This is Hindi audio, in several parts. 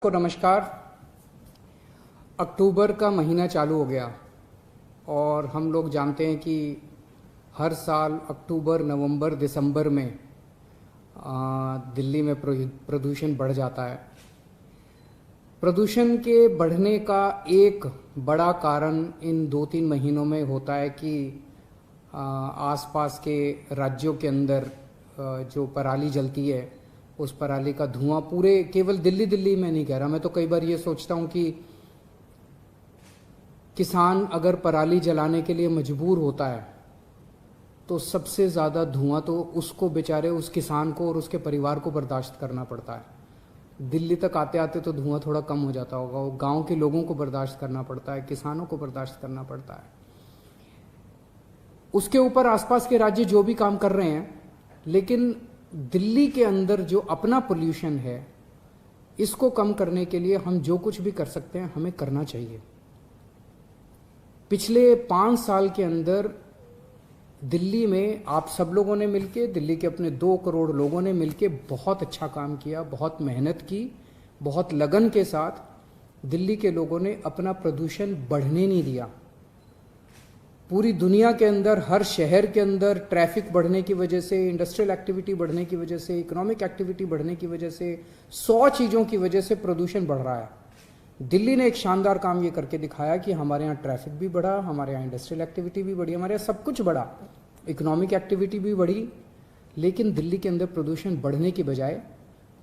को नमस्कार। अक्टूबर का महीना चालू हो गया और हम लोग जानते हैं कि हर साल अक्टूबर, नवंबर, दिसंबर में दिल्ली में प्रदूषण बढ़ जाता है। प्रदूषण के बढ़ने का एक बड़ा कारण इन 2-3 महीनों में होता है कि आसपास के राज्यों के अंदर जो पराली जलती है उस पराली का धुआं पूरे केवल दिल्ली में नहीं कह रहा, मैं तो कई बार ये सोचता हूँ कि किसान अगर पराली जलाने के लिए मजबूर होता है तो सबसे ज़्यादा धुआं तो उसको, बेचारे उस किसान को और उसके परिवार को बर्दाश्त करना पड़ता है। दिल्ली तक आते आते तो धुआं थोड़ा कम हो जाता होगा, वो गांव के लोगों को बर्दाश्त करना पड़ता है, किसानों को बर्दाश्त करना पड़ता है। उसके ऊपर आसपास के राज्य जो भी काम कर रहे हैं, लेकिन दिल्ली के अंदर जो अपना पोल्यूशन है इसको कम करने के लिए हम जो कुछ भी कर सकते हैं हमें करना चाहिए। पिछले 5 साल के अंदर दिल्ली में आप सब लोगों ने मिलके, दिल्ली के अपने 2 करोड़ लोगों ने मिलके बहुत अच्छा काम किया, बहुत मेहनत की, बहुत लगन के साथ दिल्ली के लोगों ने अपना प्रदूषण बढ़ने नहीं दिया। पूरी दुनिया के अंदर, हर शहर के अंदर ट्रैफिक बढ़ने की वजह से, इंडस्ट्रियल एक्टिविटी बढ़ने की वजह से, इकोनॉमिक एक्टिविटी बढ़ने की वजह से, 100 चीज़ों की वजह से प्रदूषण बढ़ रहा है। दिल्ली ने एक शानदार काम ये करके दिखाया कि हमारे यहाँ ट्रैफिक भी बढ़ा, हमारे यहाँ इंडस्ट्रियल एक्टिविटी भी बढ़ी, हमारे यहाँ सब कुछ बढ़ा, इकोनॉमिक एक्टिविटी भी बढ़ी, लेकिन दिल्ली के अंदर प्रदूषण बढ़ने की बजाय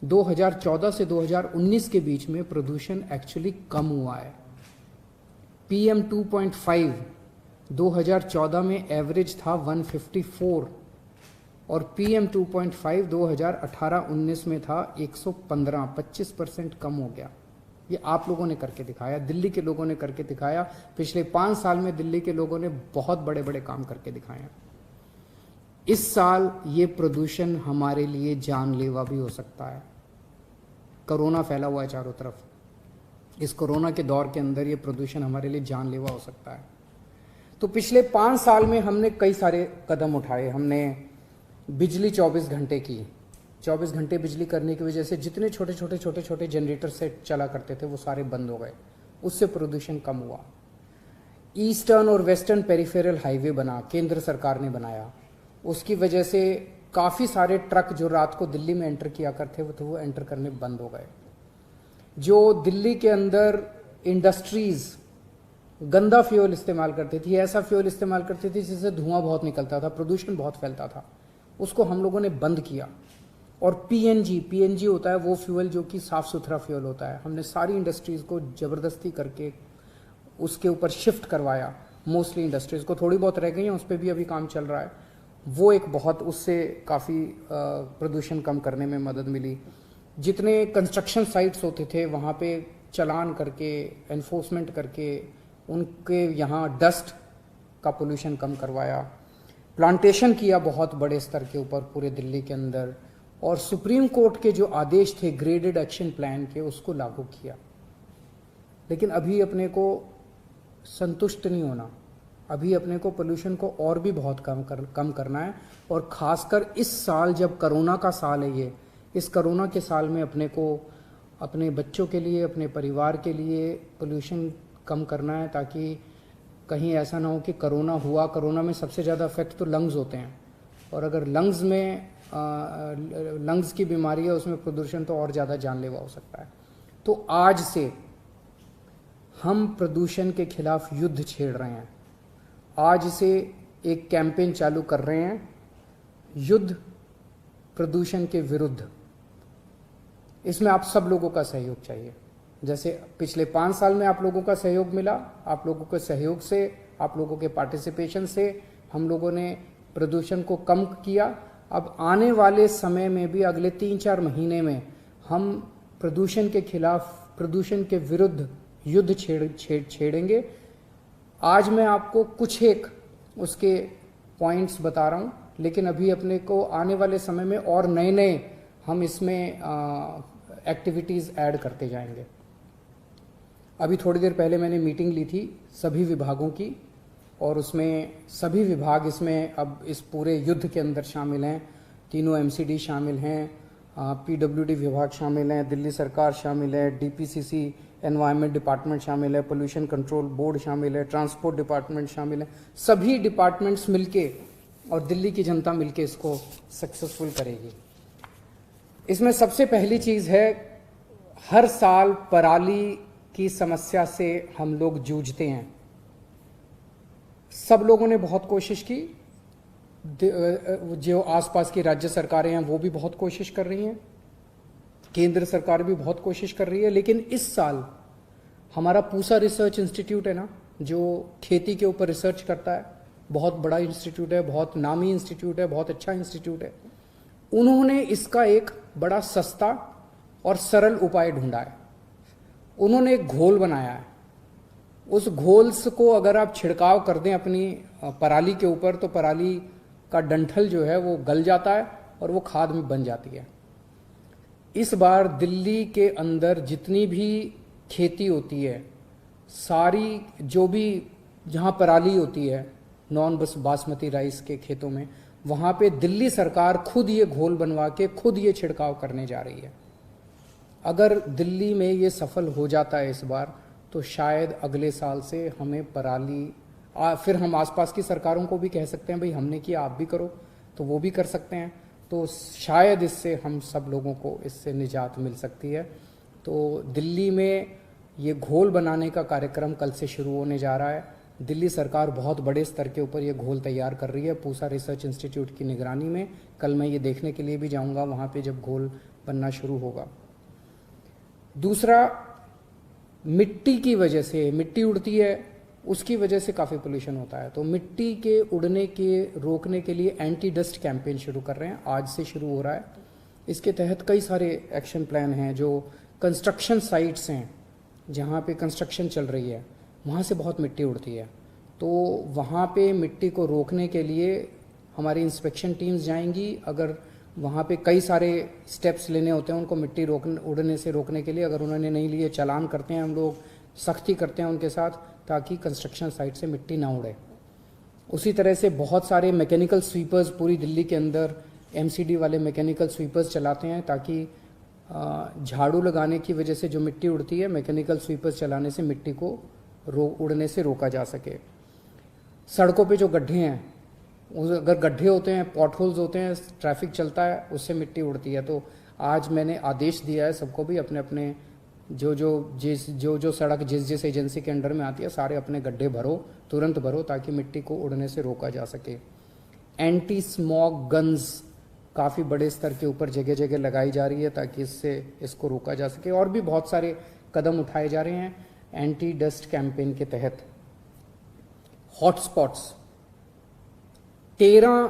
2014 से 2019 के बीच में प्रदूषण एक्चुअली कम हुआ है। PM 2.5 2014 में एवरेज था 154 और PM 2.5 2018-19 में था 115, 25% कम हो गया। ये आप लोगों ने करके दिखाया, दिल्ली के लोगों ने करके दिखाया। पिछले 5 साल में दिल्ली के लोगों ने बहुत बड़े बड़े काम करके दिखाए हैं। इस साल ये प्रदूषण हमारे लिए जानलेवा भी हो सकता है। कोरोना फैला हुआ है चारों तरफ, इस कोरोना के दौर के अंदर ये प्रदूषण हमारे लिए जानलेवा हो सकता है। तो पिछले 5 साल में हमने कई सारे कदम उठाए। हमने बिजली 24 घंटे की, 24 घंटे बिजली करने की वजह से जितने छोटे छोटे जनरेटर सेट चला करते थे वो सारे बंद हो गए, उससे प्रदूषण कम हुआ। ईस्टर्न और वेस्टर्न पेरिफेरल हाईवे बना, केंद्र सरकार ने बनाया, उसकी वजह से काफ़ी सारे ट्रक जो रात को दिल्ली में एंटर किया करते थे वो एंटर करने बंद हो गए। जो दिल्ली के अंदर इंडस्ट्रीज़ गंदा फ्यूल इस्तेमाल करती थी, ऐसा फ्यूल इस्तेमाल करती थी जिससे धुआं बहुत निकलता था, प्रदूषण बहुत फैलता था, उसको हम लोगों ने बंद किया। और पीएनजी होता है वो फ्यूल जो कि साफ़ सुथरा फ्यूल होता है, हमने सारी इंडस्ट्रीज़ को ज़बरदस्ती करके उसके ऊपर शिफ्ट करवाया। मोस्टली इंडस्ट्रीज़ को, थोड़ी बहुत रह गई हैं, उस पर भी अभी काम चल रहा है। वो एक बहुत, उससे काफ़ी प्रदूषण कम करने में मदद मिली। जितने कंस्ट्रक्शन साइट्स होते थे वहाँ पे चालान करके, एनफोर्समेंट करके उनके यहाँ डस्ट का पोल्यूशन कम करवाया। प्लांटेशन किया बहुत बड़े स्तर के ऊपर पूरे दिल्ली के अंदर, और सुप्रीम कोर्ट के जो आदेश थे ग्रेडेड एक्शन प्लान के उसको लागू किया। लेकिन अभी अपने को संतुष्ट नहीं होना, अभी अपने को पोल्यूशन को और भी बहुत कम करना है। और ख़ासकर इस साल जब कोरोना का साल है, ये इस कोरोना के साल में अपने को अपने बच्चों के लिए, अपने परिवार के लिए पोल्यूशन कम करना है, ताकि कहीं ऐसा ना हो कि कोरोना हुआ, कोरोना में सबसे ज़्यादा इफेक्ट तो लंग्स होते हैं, और अगर लंग्स में लंग्स की बीमारी है उसमें प्रदूषण तो और ज़्यादा जानलेवा हो सकता है। तो आज से हम प्रदूषण के खिलाफ युद्ध छेड़ रहे हैं। आज से एक कैंपेन चालू कर रहे हैं, युद्ध प्रदूषण के विरुद्ध। इसमें आप सब लोगों का सहयोग चाहिए। जैसे पिछले 5 साल में आप लोगों का सहयोग मिला, आप लोगों के सहयोग से, आप लोगों के पार्टिसिपेशन से हम लोगों ने प्रदूषण को कम किया। अब आने वाले समय में भी, अगले 3-4 महीने में हम प्रदूषण के खिलाफ, प्रदूषण के विरुद्ध युद्ध छेड़ेंगे। आज मैं आपको कुछ एक उसके पॉइंट्स बता रहा हूँ, लेकिन अभी अपने को आने वाले समय में और नए हम इसमें एक्टिविटीज़ ऐड करते जाएंगे। अभी थोड़ी देर पहले मैंने मीटिंग ली थी सभी विभागों की, और उसमें सभी विभाग इसमें अब इस पूरे युद्ध के अंदर शामिल हैं। तीनों MCD शामिल हैं, पीडब्ल्यूडी विभाग शामिल हैं, दिल्ली सरकार शामिल है, डीपीसीसी एनवायरनमेंट डिपार्टमेंट शामिल है, पोल्यूशन कंट्रोल बोर्ड शामिल है, ट्रांसपोर्ट डिपार्टमेंट शामिल है। सभी डिपार्टमेंट्स मिलके और दिल्ली की जनता मिलके इसको सक्सेसफुल करेगी। इसमें सबसे पहली चीज़ है, हर साल पराली की समस्या से हम लोग जूझते हैं। सब लोगों ने बहुत कोशिश की, जो आसपास की राज्य सरकारें हैं वो भी बहुत कोशिश कर रही हैं, केंद्र सरकार भी बहुत कोशिश कर रही है, लेकिन इस साल हमारा पूसा रिसर्च इंस्टीट्यूट है ना, जो खेती के ऊपर रिसर्च करता है, बहुत बड़ा इंस्टीट्यूट है, बहुत नामी इंस्टीट्यूट है, बहुत अच्छा इंस्टीट्यूट है। उन्होंने इसका एक बड़ा सस्ता और सरल उपाय ढूंढा है। उन्होंने एक घोल बनाया है। उस घोल को अगर आप छिड़काव कर दें अपनी पराली के ऊपर, तो पराली का डंठल जो है वो गल जाता है और वो खाद में बन जाती है। इस बार दिल्ली के अंदर जितनी भी खेती होती है, सारी जो भी जहाँ पराली होती है नॉन बस बासमती राइस के खेतों में, वहाँ पे दिल्ली सरकार खुद ये घोल बनवा के खुद ये छिड़काव करने जा रही है। अगर दिल्ली में ये सफल हो जाता है इस बार, तो शायद अगले साल से हमें पराली फिर हम आसपास की सरकारों को भी कह सकते हैं भाई हमने किया आप भी करो, तो वो भी कर सकते हैं। तो शायद इससे हम सब लोगों को इससे निजात मिल सकती है। तो दिल्ली में ये घोल बनाने का कार्यक्रम कल से शुरू होने जा रहा है। दिल्ली सरकार बहुत बड़े स्तर के ऊपर ये घोल तैयार कर रही है पूसा रिसर्च इंस्टीट्यूट की निगरानी में। कल मैं ये देखने के लिए भी जाऊंगा वहाँ पे जब घोल बनना शुरू होगा। दूसरा, मिट्टी की वजह से, मिट्टी उड़ती है, उसकी वजह से काफ़ी पोल्यूशन होता है। तो मिट्टी के उड़ने के रोकने के लिए एंटी डस्ट कैंपेन शुरू कर रहे हैं, आज से शुरू हो रहा है। इसके तहत कई सारे एक्शन प्लान हैं। जो कंस्ट्रक्शन साइट्स हैं जहाँ पे कंस्ट्रक्शन चल रही है, वहाँ से बहुत मिट्टी उड़ती है, तो वहाँ पे मिट्टी को रोकने के लिए हमारी इंस्पेक्शन टीम्स जाएंगी। अगर वहाँ पे कई सारे स्टेप्स लेने होते हैं उनको मिट्टी उड़ने से रोकने के लिए, अगर उन्होंने नहीं लिए चालान करते हैं हम लोग, सख्ती करते हैं उनके साथ, ताकि कंस्ट्रक्शन साइट से मिट्टी ना उड़े। उसी तरह से बहुत सारे मैकेनिकल स्वीपर्स पूरी दिल्ली के अंदर एमसीडी वाले मैकेनिकल स्वीपर्स चलाते हैं, ताकि झाड़ू लगाने की वजह से जो मिट्टी उड़ती है, मैकेनिकल स्वीपर्स चलाने से मिट्टी को उड़ने से रोका जा सके। सड़कों पे जो गड्ढे हैं, अगर गड्ढे होते हैं, पॉटहोल्स होते हैं, ट्रैफिक चलता है, उससे मिट्टी उड़ती है। तो आज मैंने आदेश दिया है सबको भी अपने अपने जो सड़क जिस एजेंसी के अंडर में आती है, सारे अपने गड्ढे भरो, तुरंत भरो, ताकि मिट्टी को उड़ने से रोका जा सके। एंटी स्मॉग गन्स काफ़ी बड़े स्तर के ऊपर जगह जगह लगाई जा रही है, ताकि इसको रोका जा सके। और भी बहुत सारे कदम उठाए जा रहे हैं एंटी डस्ट कैंपेन के तहत। हॉटस्पॉट्स 13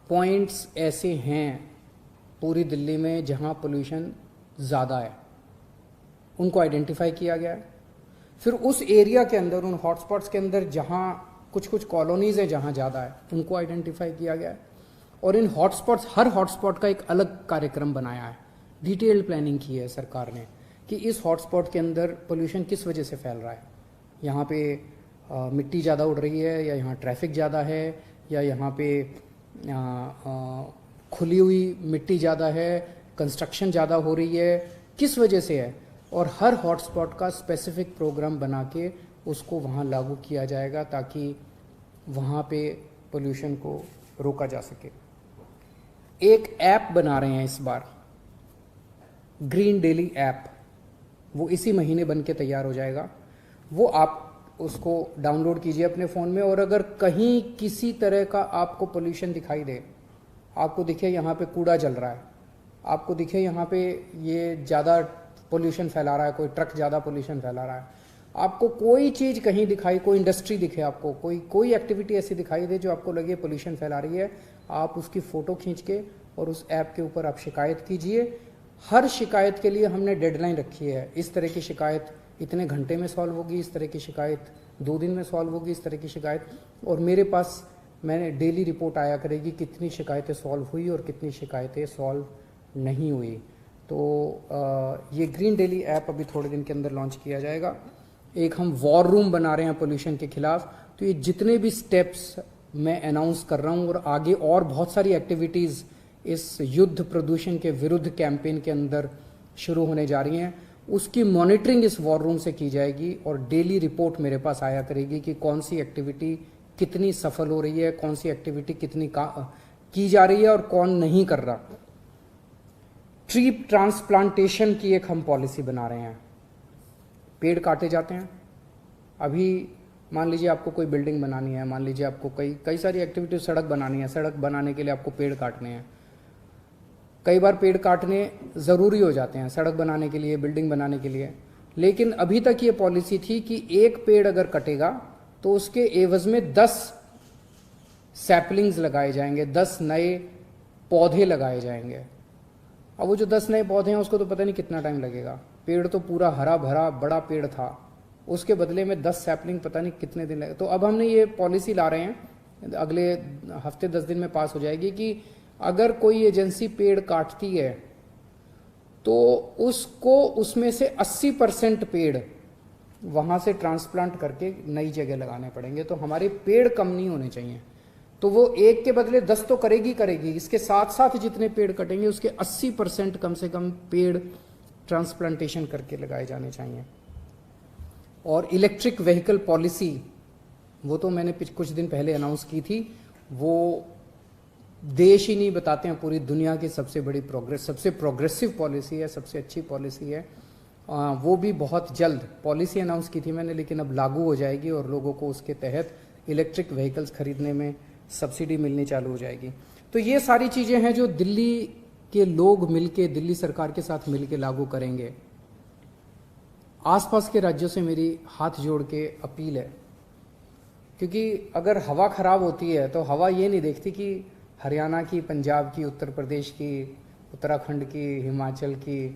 पॉइंट्स ऐसे हैं पूरी दिल्ली में जहां पोल्यूशन ज़्यादा है, उनको आइडेंटिफाई किया गया है। फिर उस एरिया के अंदर, उन हॉटस्पॉट्स के अंदर जहां कुछ कॉलोनीज हैं जहां ज़्यादा है, उनको आइडेंटिफाई किया गया है। और इन हॉटस्पॉट्स, हर हॉटस्पॉट का एक अलग कार्यक्रम बनाया है, डिटेल्ड प्लानिंग की है सरकार ने कि इस हॉटस्पॉट के अंदर पोल्यूशन किस वजह से फैल रहा है। यहाँ पे मिट्टी ज़्यादा उड़ रही है, या यहाँ ट्रैफिक ज़्यादा है, या यहाँ पे खुली हुई मिट्टी ज़्यादा है, कंस्ट्रक्शन ज़्यादा हो रही है, किस वजह से है। और हर हॉटस्पॉट का स्पेसिफिक प्रोग्राम बना के उसको वहाँ लागू किया जाएगा, ताकि वहाँ पे पोल्यूशन को रोका जा सके। एक ऐप बना रहे हैं इस बार, ग्रीन डेली ऐप, वो इसी महीने बन के तैयार हो जाएगा। वो आप उसको डाउनलोड कीजिए अपने फ़ोन में, और अगर कहीं किसी तरह का आपको पोल्यूशन दिखाई दे, आपको दिखे यहाँ पे कूड़ा जल रहा है, आपको दिखे यहाँ पे ये ज़्यादा पोल्यूशन फैला रहा है, कोई ट्रक ज़्यादा पोल्यूशन फैला रहा है, आपको कोई चीज़ कहीं दिखाई, कोई इंडस्ट्री दिखे, आपको कोई एक्टिविटी ऐसी दिखाई दे जो आपको लगे पोल्यूशन फैला रही है, आप उसकी फ़ोटो खींच के और उस ऐप के ऊपर आप शिकायत कीजिए। हर शिकायत के लिए हमने डेडलाइन रखी है। इस तरह की शिकायत इतने घंटे में सॉल्व होगी, इस तरह की शिकायत 2 दिन में सॉल्व होगी, इस तरह की शिकायत। और मेरे पास मैंने डेली रिपोर्ट आया करेगी कितनी शिकायतें सॉल्व हुई और कितनी शिकायतें सॉल्व नहीं हुई। तो ये ग्रीन डेली ऐप अभी थोड़े दिन के अंदर लॉन्च किया जाएगा। एक हम वॉर रूम बना रहे हैं पोल्यूशन के खिलाफ। तो ये जितने भी स्टेप्स मैं अनाउंस कर रहा हूँ, और आगे और बहुत सारी एक्टिविटीज़ इस युद्ध प्रदूषण के विरुद्ध कैंपेन के अंदर शुरू होने जा रही हैं, उसकी मॉनिटरिंग इस वॉर रूम से की जाएगी और डेली रिपोर्ट मेरे पास आया करेगी कि कौन सी एक्टिविटी कितनी सफल हो रही है, कौन सी एक्टिविटी कितनी की जा रही है और कौन नहीं कर रहा। ट्री ट्रांसप्लांटेशन की एक हम पॉलिसी बना रहे हैं। पेड़ काटे जाते हैं, अभी मान लीजिए आपको कोई बिल्डिंग बनानी है, मान लीजिए आपको कई सारी एक्टिविटी, सड़क बनानी है, सड़क बनाने के लिए आपको पेड़ काटने हैं। कई बार पेड़ काटने ज़रूरी हो जाते हैं सड़क बनाने के लिए, बिल्डिंग बनाने के लिए, लेकिन अभी तक ये पॉलिसी थी कि एक पेड़ अगर कटेगा तो उसके एवज में 10 सैपलिंग्स लगाए जाएंगे, 10 नए पौधे लगाए जाएंगे। अब वो जो 10 नए पौधे हैं उसको तो पता नहीं कितना टाइम लगेगा, पेड़ तो पूरा हरा भरा बड़ा पेड़ था, उसके बदले में 10 सैपलिंग पता नहीं कितने दिन लगे। तो अब हमने ये पॉलिसी ला रहे हैं, अगले हफ्ते 10 दिन में पास हो जाएगी कि अगर कोई एजेंसी पेड़ काटती है तो उसको उसमें से 80% पेड़ वहाँ से ट्रांसप्लांट करके नई जगह लगाने पड़ेंगे। तो हमारे पेड़ कम नहीं होने चाहिए। तो वो एक के बदले 10 तो करेगी, इसके साथ साथ जितने पेड़ कटेंगे उसके 80% कम से कम पेड़ ट्रांसप्लांटेशन करके लगाए जाने चाहिए। और इलेक्ट्रिक व्हीकल पॉलिसी, वो तो मैंने कुछ दिन पहले अनाउंस की थी, वो देश ही नहीं बताते हैं, पूरी दुनिया की सबसे बड़ी सबसे प्रोग्रेसिव पॉलिसी है, सबसे अच्छी पॉलिसी है। वो भी बहुत जल्द पॉलिसी अनाउंस की थी मैंने, लेकिन अब लागू हो जाएगी और लोगों को उसके तहत इलेक्ट्रिक व्हीकल्स खरीदने में सब्सिडी मिलनी चालू हो जाएगी। तो ये सारी चीज़ें हैं जो दिल्ली के लोग मिलके, दिल्ली सरकार के साथ मिलके लागू करेंगे। आसपास के राज्यों से मेरी हाथ जोड़ के अपील है, क्योंकि अगर हवा खराब होती है तो हवा ये नहीं देखती कि हरियाणा की, पंजाब की, उत्तर प्रदेश की, उत्तराखंड की, हिमाचल की,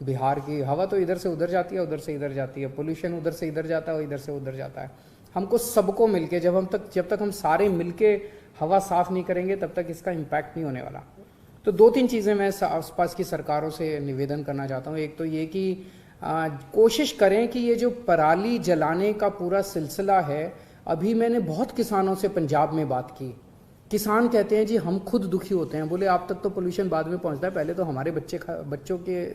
बिहार की हवा तो इधर से उधर जाती है, उधर से इधर जाती है, पोल्यूशन उधर से इधर जाता है, इधर से उधर जाता है। हमको सबको मिलके जब तक हम सारे मिलके हवा साफ नहीं करेंगे तब तक इसका इम्पैक्ट नहीं होने वाला। तो 2-3 चीज़ें मैं आसपास की सरकारों से निवेदन करना चाहता हूँ। एक तो ये कि कोशिश करें कि ये जो पराली जलाने का पूरा सिलसिला है, अभी मैंने बहुत किसानों से पंजाब में बात की। किसान कहते हैं जी हम खुद दुखी होते हैं, बोले आप तक तो पोल्यूशन बाद में पहुंचता है, पहले तो हमारे बच्चों के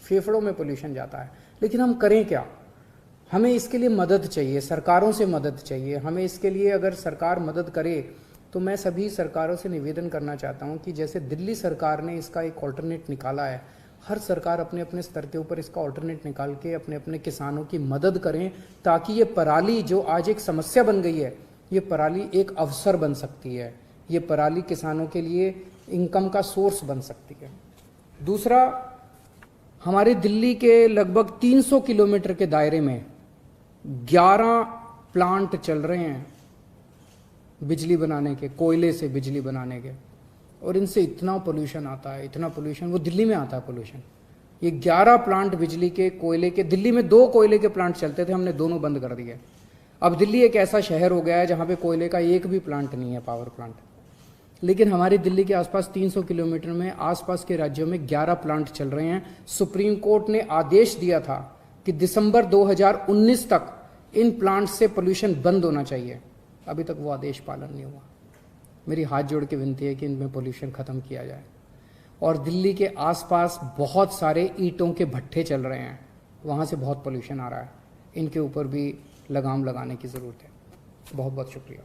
फेफड़ों में पोल्यूशन जाता है। लेकिन हम करें क्या? हमें इसके लिए मदद चाहिए, सरकारों से मदद चाहिए हमें इसके लिए। अगर सरकार मदद करे तो मैं सभी सरकारों से निवेदन करना चाहता हूं कि जैसे दिल्ली सरकार ने इसका एक ऑल्टरनेट निकाला है, हर सरकार अपने अपने स्तर के ऊपर इसका ऑल्टरनेट निकाल के अपने अपने किसानों की मदद करें, ताकि ये पराली जो आज एक समस्या बन गई है, ये पराली एक अवसर बन सकती है। ये पराली किसानों के लिए इनकम का सोर्स बन सकती है। दूसरा, हमारे दिल्ली के लगभग 300 किलोमीटर के दायरे में 11 प्लांट चल रहे हैं बिजली बनाने के, कोयले से बिजली बनाने के, और इनसे इतना पोल्यूशन आता है, इतना पोल्यूशन, वो दिल्ली में आता है पोल्यूशन। ये 11 प्लांट बिजली के, कोयले के, दिल्ली में 2 कोयले के प्लांट चलते थे, हमने दोनों बंद कर दिए। अब दिल्ली एक ऐसा शहर हो गया है जहाँ पे कोयले का एक भी प्लांट नहीं है, पावर प्लांट। लेकिन हमारे दिल्ली के आसपास 300 किलोमीटर में आसपास के राज्यों में 11 प्लांट चल रहे हैं। सुप्रीम कोर्ट ने आदेश दिया था कि दिसंबर 2019 तक इन प्लांट से पोल्यूशन बंद होना चाहिए। अभी तक वो आदेश पालन नहीं हुआ। मेरी हाथ जोड़ के विनती है कि इनमें पोल्यूशन खत्म किया जाए। और दिल्ली के आसपास बहुत सारे ईंटों के भट्ठे चल रहे हैं, वहाँ से बहुत पोल्यूशन आ रहा है, इनके ऊपर भी लगाम लगाने की ज़रूरत है। बहुत बहुत शुक्रिया।